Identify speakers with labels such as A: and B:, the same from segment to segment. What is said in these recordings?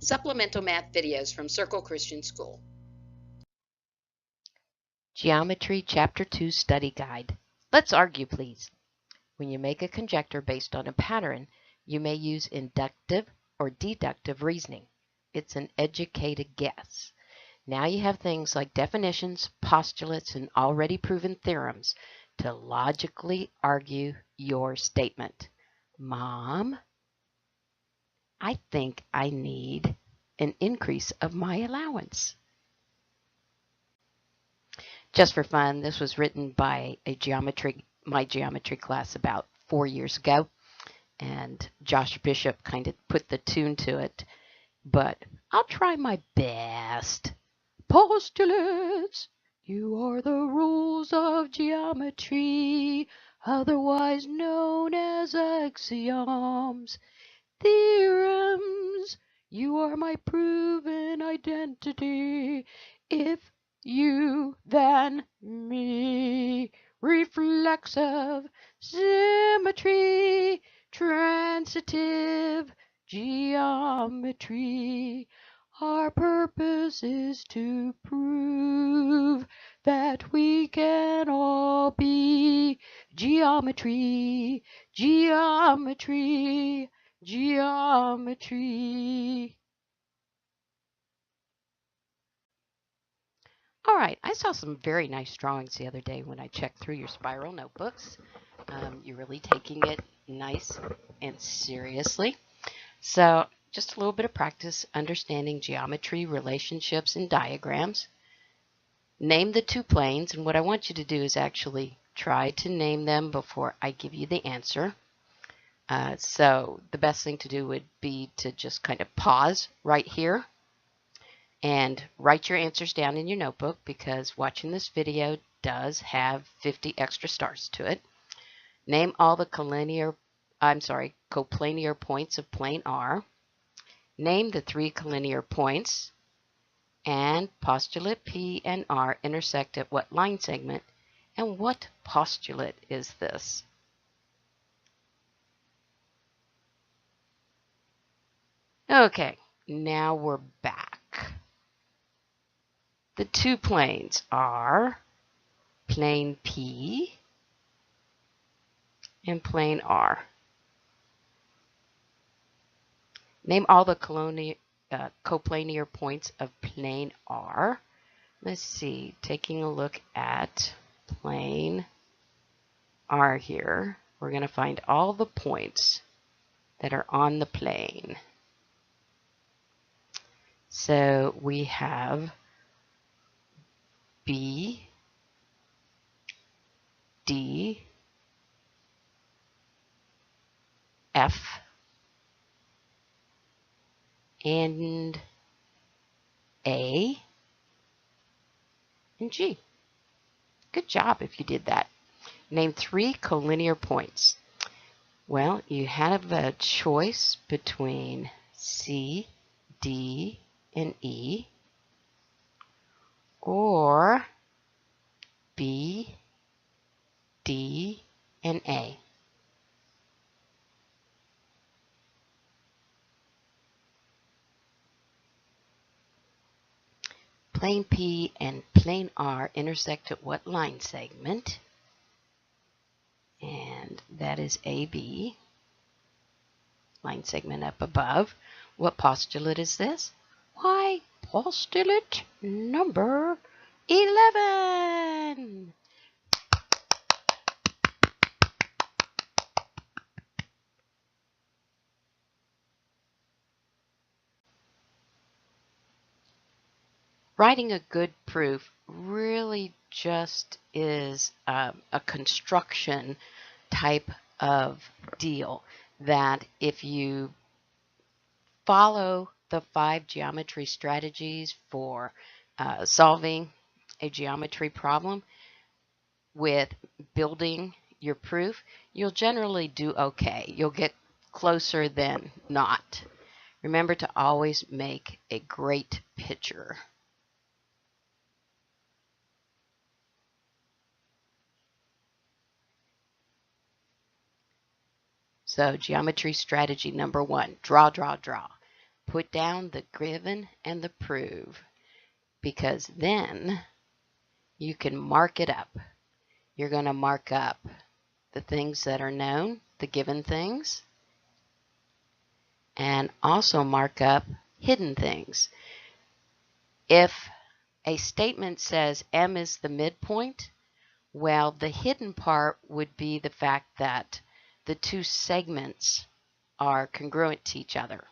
A: Supplemental math videos from Circle Christian School.
B: Geometry Chapter 2 Study Guide. Let's argue, please. When you make a conjecture based on a pattern, you may use inductive or deductive reasoning. It's an educated guess. Now you have things like definitions, postulates, and already proven theorems to logically argue your statement. Mom, I think I need an increase of my allowance. Just for fun, this was written by my geometry class about 4 years ago, and Josh Bishop kind of put the tune to it, but I'll try my best. Postulates, you are the rules of geometry, otherwise known as axioms. Theorems, you are my proven identity. If you, then me. Reflexive, symmetry, transitive, geometry. Our purpose is to prove that we can all be geometry, geometry, geometry. All right, I saw some very nice drawings the other day when I checked through your spiral notebooks. You're really taking it nice and seriously. So just a little bit of practice understanding geometry, relationships, and diagrams. Name the two planes, and what I want you to do is actually try to name them before I give you the answer. So the best thing to do would be to just kind of pause right here and write your answers down in your notebook, because watching this video does have 50 extra stars to it. Name all the coplanar points of plane R. Name the three collinear points, and postulate P and R intersect at what line segment, and what postulate is this? Okay, now we're back. The two planes are plane P and plane R. Name all the coplanar points of plane R. Let's see, taking a look at plane R here, we're going to find all the points that are on the plane. So we have B, D, F, and A, and G. Good job if you did that. Name three collinear points. Well, you have a choice between C, D, and E, or B, D, and A. Plane P and plane R intersect at what line segment? And that is AB, line segment up above. What postulate is this? Why, postulate number 11. Writing a good proof really just is a construction type of deal that if you follow the 5 geometry strategies for solving a geometry problem with building your proof, you'll generally do okay. You'll get closer than not. Remember to always make a great picture. So geometry strategy number 1, draw, draw, draw. put down the given and the prove, because then you can mark it up. You're going to mark up the things that are known, the given things, and also mark up hidden things. If a statement says M is the midpoint, well, the hidden part would be the fact that the two segments are congruent to each other.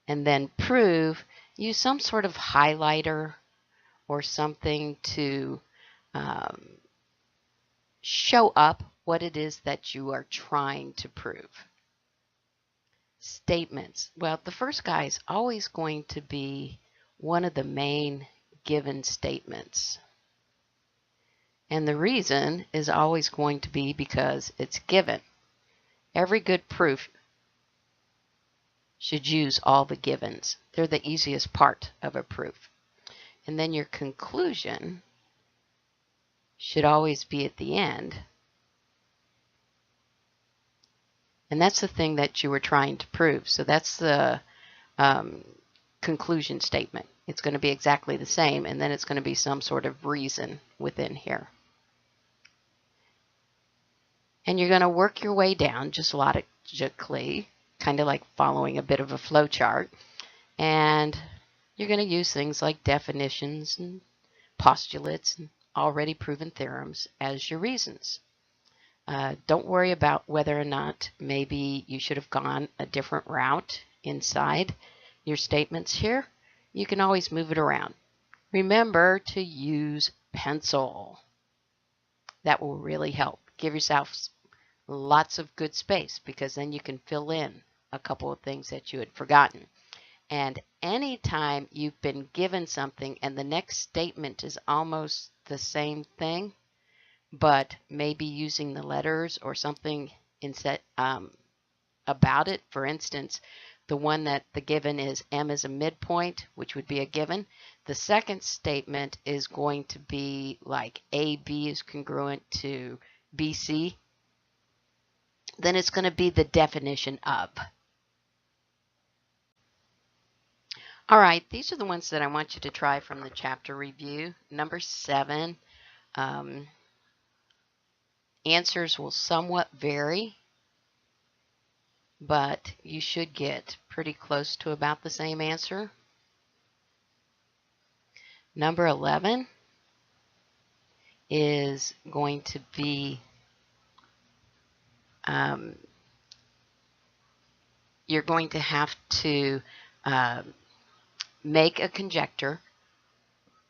B: And then prove, use some sort of highlighter or something to show up what it is that you are trying to prove. Statements. Well, the first guy is always going to be one of the main given statements. And the reason is always going to be because it's given. Every good proof should use all the givens. They're the easiest part of a proof. And then your conclusion should always be at the end. And that's the thing that you were trying to prove. So that's the conclusion statement. It's going to be exactly the same, and then it's going to be some sort of reason within here. And you're going to work your way down just logically, kind of like following a bit of a flow chart. And you're going to use things like definitions and postulates and already proven theorems as your reasons. Don't worry about whether or not maybe you should have gone a different route inside your statements here. You can always move it around. Remember to use pencil. That will really help. Give yourself lots of good space, because then you can fill in a couple of things that you had forgotten. And anytime you've been given something and the next statement is almost the same thing, but maybe using the letters or something instead about it. For instance, the one that the given is M is a midpoint, which would be a given. The second statement is going to be like AB is congruent to BC. Then it's going to be the definition of. All right, these are the ones that I want you to try from the chapter review. Number 7. Answers will somewhat vary, but you should get pretty close to about the same answer. Number 11 is going to be you're going to have to make a conjecture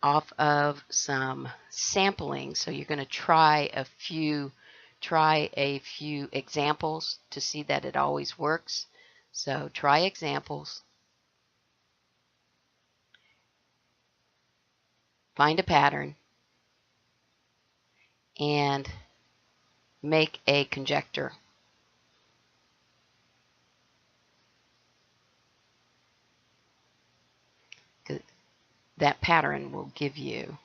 B: off of some sampling. So you're going to try a few examples to see that it always works. So try examples, find a pattern, and make a conjecture. That pattern will give you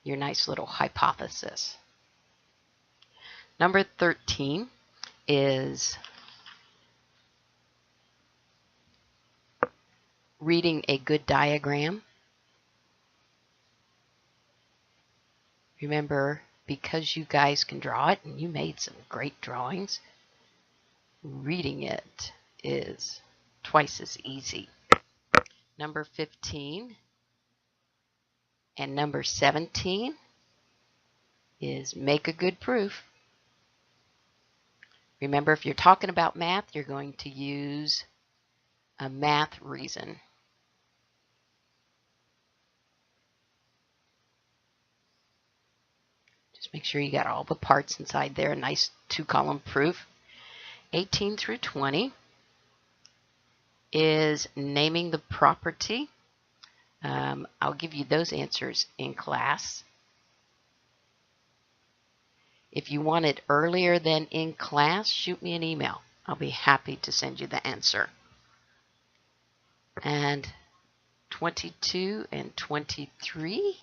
B: your nice little hypothesis. Number 13 is reading a good diagram. Remember, because you guys can draw it, and you made some great drawings, reading it is twice as easy. Number 15 and number 17 is make a good proof. Remember, if you're talking about math, you're going to use a math reason. Just make sure you got all the parts inside there. A nice 2-column proof. 18 through 20 is naming the property. I'll give you those answers in class. If you want it earlier than in class, shoot me an email. I'll be happy to send you the answer. And 22 and 23,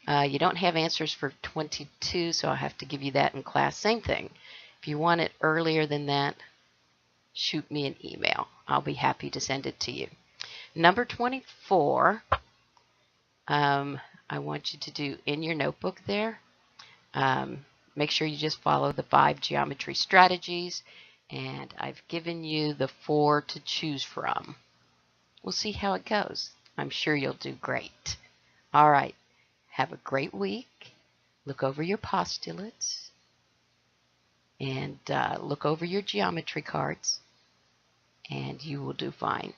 B: you don't have answers for 22, so I'll have to give you that in class. Same thing. If you want it earlier than that, shoot me an email. I'll be happy to send it to you. Number 24, I want you to do in your notebook there. Make sure you just follow the 5 geometry strategies, and I've given you the 4 to choose from. We'll see how it goes. I'm sure you'll do great. All right. Have a great week. Look over your postulates and look over your geometry cards, and you will do fine.